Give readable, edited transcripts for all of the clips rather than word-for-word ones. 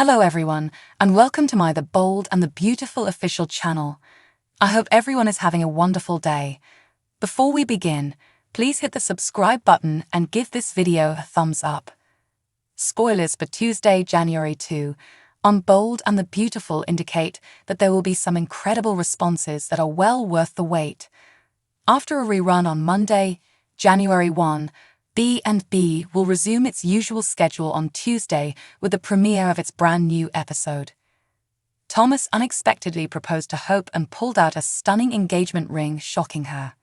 Hello everyone, and welcome to my The Bold and the Beautiful official channel. I hope everyone is having a wonderful day. Before we begin, please hit the subscribe button and give this video a thumbs up. Spoilers for Tuesday, January 2 on Bold and the Beautiful indicate that there will be some incredible responses that are well worth the wait. After a rerun on Monday, January 1, B&B will resume its usual schedule on Tuesday with the premiere of its brand new episode. Thomas unexpectedly proposed to Hope and pulled out a stunning engagement ring, shocking her.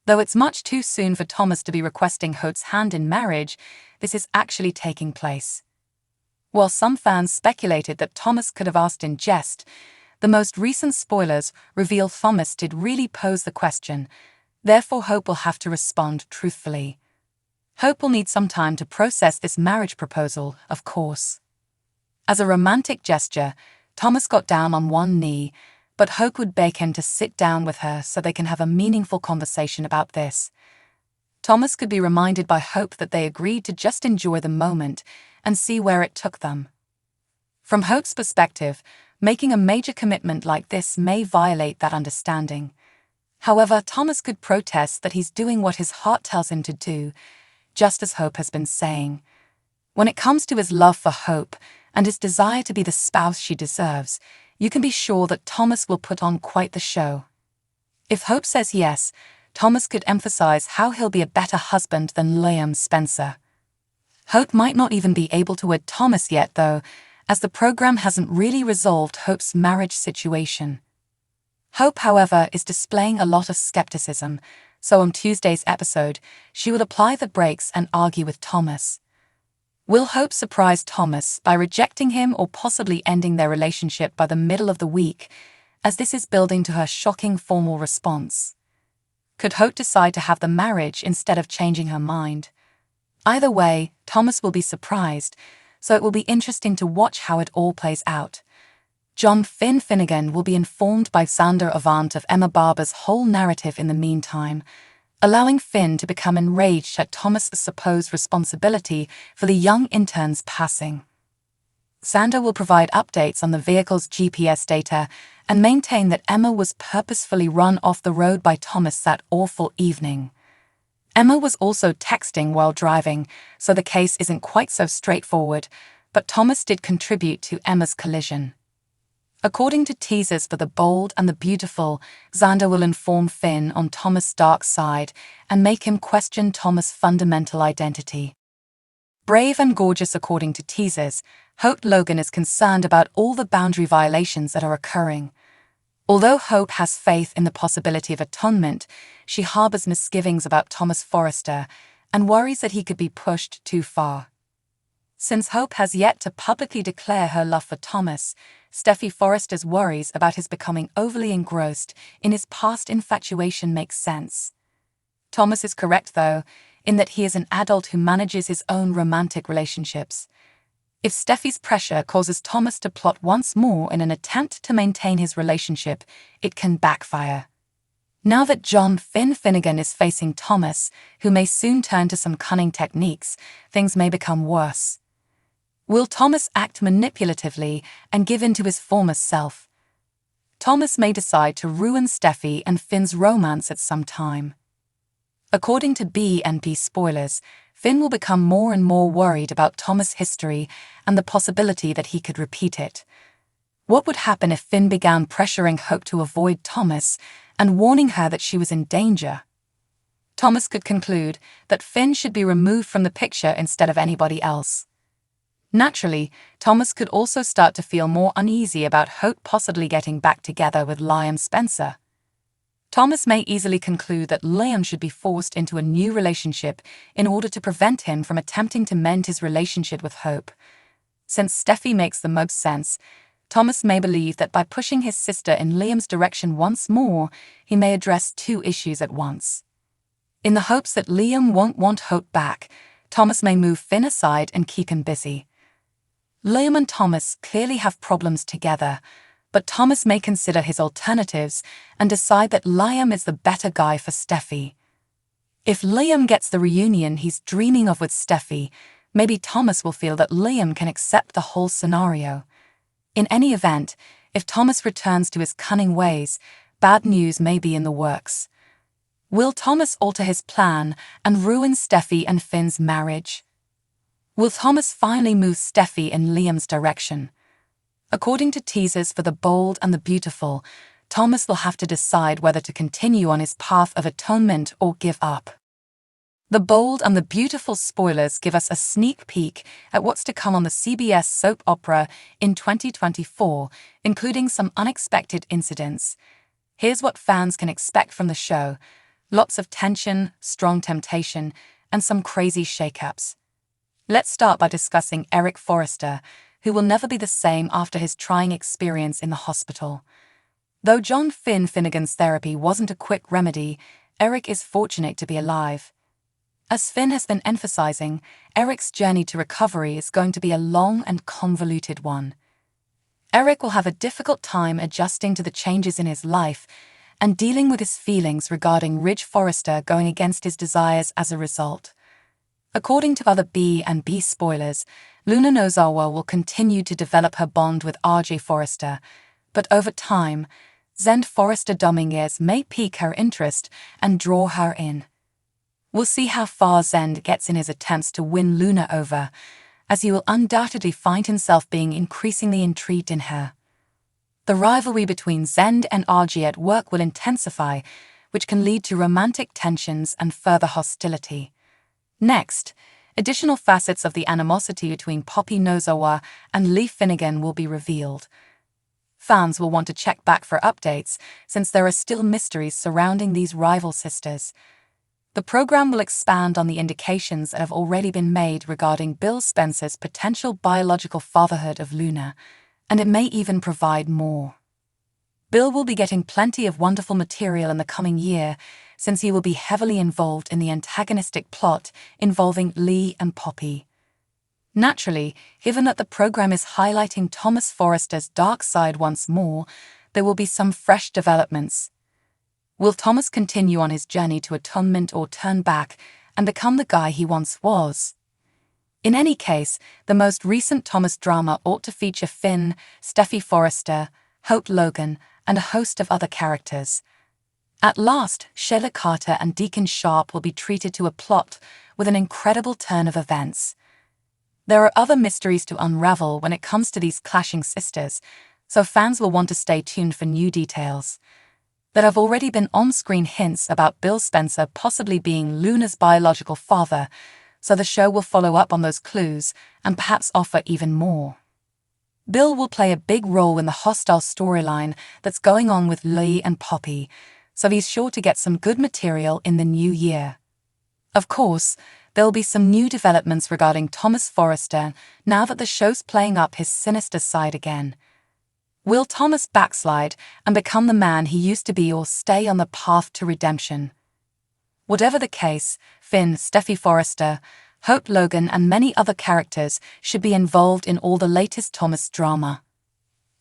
Though it's much too soon for Thomas to be requesting Hope's hand in marriage, this is actually taking place. While some fans speculated that Thomas could have asked in jest, the most recent spoilers reveal Thomas did really pose the question, therefore Hope will have to respond truthfully. Hope will need some time to process this marriage proposal, of course. As a romantic gesture, Thomas got down on one knee, but Hope would beg him to sit down with her so they can have a meaningful conversation about this. Thomas could be reminded by Hope that they agreed to just enjoy the moment and see where it took them. From Hope's perspective, making a major commitment like this may violate that understanding. However, Thomas could protest that he's doing what his heart tells him to do, just as Hope has been saying. When it comes to his love for Hope and his desire to be the spouse she deserves, you can be sure that Thomas will put on quite the show. If Hope says yes, Thomas could emphasize how he'll be a better husband than Liam Spencer. Hope might not even be able to wed Thomas yet, though, as the program hasn't really resolved Hope's marriage situation. Hope, however, is displaying a lot of skepticism, so on Tuesday's episode, she will apply the brakes and argue with Thomas. Will Hope surprise Thomas by rejecting him or possibly ending their relationship by the middle of the week, as this is building to her shocking formal response? Could Hope decide to have the marriage instead of changing her mind? Either way, Thomas will be surprised, so it will be interesting to watch how it all plays out. John Finn Finnegan will be informed by Xander Avant of Emma Barber's whole narrative in the meantime, allowing Finn to become enraged at Thomas's supposed responsibility for the young intern's passing. Xander will provide updates on the vehicle's GPS data and maintain that Emma was purposefully run off the road by Thomas that awful evening. Emma was also texting while driving, so the case isn't quite so straightforward, but Thomas did contribute to Emma's collision. According to teasers for The Bold and the Beautiful, Xander will inform Finn on Thomas' dark side and make him question Thomas' fundamental identity. Brave and gorgeous according to teasers, Hope Logan is concerned about all the boundary violations that are occurring. Although Hope has faith in the possibility of atonement, she harbors misgivings about Thomas Forrester and worries that he could be pushed too far. Since Hope has yet to publicly declare her love for Thomas, Steffi Forrester's worries about his becoming overly engrossed in his past infatuation make sense. Thomas is correct, though, in that he is an adult who manages his own romantic relationships. If Steffi's pressure causes Thomas to plot once more in an attempt to maintain his relationship, it can backfire. Now that John Finn Finnegan is facing Thomas, who may soon turn to some cunning techniques, things may become worse. Will Thomas act manipulatively and give in to his former self? Thomas may decide to ruin Steffi and Finn's romance at some time. According to B&B spoilers, Finn will become more and more worried about Thomas' history and the possibility that he could repeat it. What would happen if Finn began pressuring Hope to avoid Thomas and warning her that she was in danger? Thomas could conclude that Finn should be removed from the picture instead of anybody else. Naturally, Thomas could also start to feel more uneasy about Hope possibly getting back together with Liam Spencer. Thomas may easily conclude that Liam should be forced into a new relationship in order to prevent him from attempting to mend his relationship with Hope. Since Steffi makes the most sense, Thomas may believe that by pushing his sister in Liam's direction once more, he may address two issues at once. In the hopes that Liam won't want Hope back, Thomas may move Finn aside and keep him busy. Liam and Thomas clearly have problems together, but Thomas may consider his alternatives and decide that Liam is the better guy for Steffi. If Liam gets the reunion he's dreaming of with Steffi, Maybe Thomas will feel that Liam can accept the whole scenario. In any event, if Thomas returns to his cunning ways, bad news may be in the works. Will Thomas alter his plan and ruin Steffi and Finn's marriage? Will Thomas finally move Steffi in Liam's direction? According to teasers for The Bold and the Beautiful, Thomas will have to decide whether to continue on his path of atonement or give up. The Bold and the Beautiful spoilers give us a sneak peek at what's to come on the CBS soap opera in 2024, including some unexpected incidents. Here's what fans can expect from the show: lots of tension, strong temptation, and some crazy shakeups. Let's start by discussing Eric Forrester, who will never be the same after his trying experience in the hospital. Though John Finnegan's therapy wasn't a quick remedy, Eric is fortunate to be alive. As Finn has been emphasizing, Eric's journey to recovery is going to be a long and convoluted one. Eric will have a difficult time adjusting to the changes in his life and dealing with his feelings regarding Ridge Forrester going against his desires as a result. According to other B and B spoilers, Luna Nozawa will continue to develop her bond with RJ Forrester, but over time, Zend Forrester Dominguez may pique her interest and draw her in. We'll see how far Zend gets in his attempts to win Luna over, as he will undoubtedly find himself being increasingly intrigued in her. The rivalry between Zend and RJ at work will intensify, which can lead to romantic tensions and further hostility. Next, additional facets of the animosity between Poppy Nozawa and Lee Finnegan will be revealed. Fans will want to check back for updates, since there are still mysteries surrounding these rival sisters. The program will expand on the indications that have already been made regarding Bill Spencer's potential biological fatherhood of Luna, and it may even provide more. Bill will be getting plenty of wonderful material in the coming year, since he will be heavily involved in the antagonistic plot involving Lee and Poppy. Naturally, given that the program is highlighting Thomas Forrester's dark side once more, there will be some fresh developments. Will Thomas continue on his journey to atonement or turn back and become the guy he once was? In any case, the most recent Thomas drama ought to feature Finn, Steffi Forrester, Hope Logan, and a host of other characters. At last, Sheila Carter and Deacon Sharp will be treated to a plot with an incredible turn of events. There are other mysteries to unravel when it comes to these clashing sisters, so fans will want to stay tuned for new details. There have already been on-screen hints about Bill Spencer possibly being Luna's biological father, so the show will follow up on those clues and perhaps offer even more. Bill will play a big role in the hostile storyline that's going on with Lee and Poppy, so he's sure to get some good material in the new year. Of course, there'll be some new developments regarding Thomas Forrester now that the show's playing up his sinister side again. Will Thomas backslide and become the man he used to be, or stay on the path to redemption? Whatever the case, Finn, Steffi Forrester, Hope Logan, and many other characters should be involved in all the latest Thomas drama.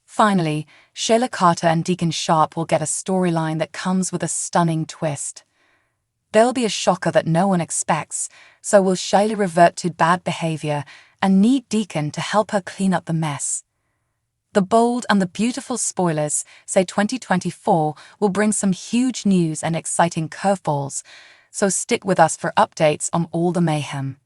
Finally, Sheila Carter and Deacon Sharp will get a storyline that comes with a stunning twist. There'll be a shocker that no one expects, so will Sheila revert to bad behavior and need Deacon to help her clean up the mess? The Bold and the Beautiful spoilers say 2024 will bring some huge news and exciting curveballs, so stick with us for updates on all the mayhem.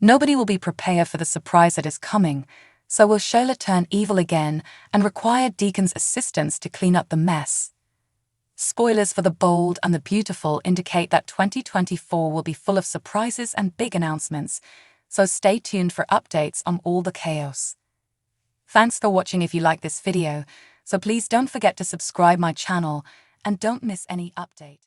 Nobody will be prepared for the surprise that is coming, so will Sheila turn evil again and require Deacon's assistance to clean up the mess? Spoilers for The Bold and the Beautiful indicate that 2024 will be full of surprises and big announcements, so stay tuned for updates on all the chaos. Thanks for watching. If you like this video, so please don't forget to subscribe my channel and don't miss any update.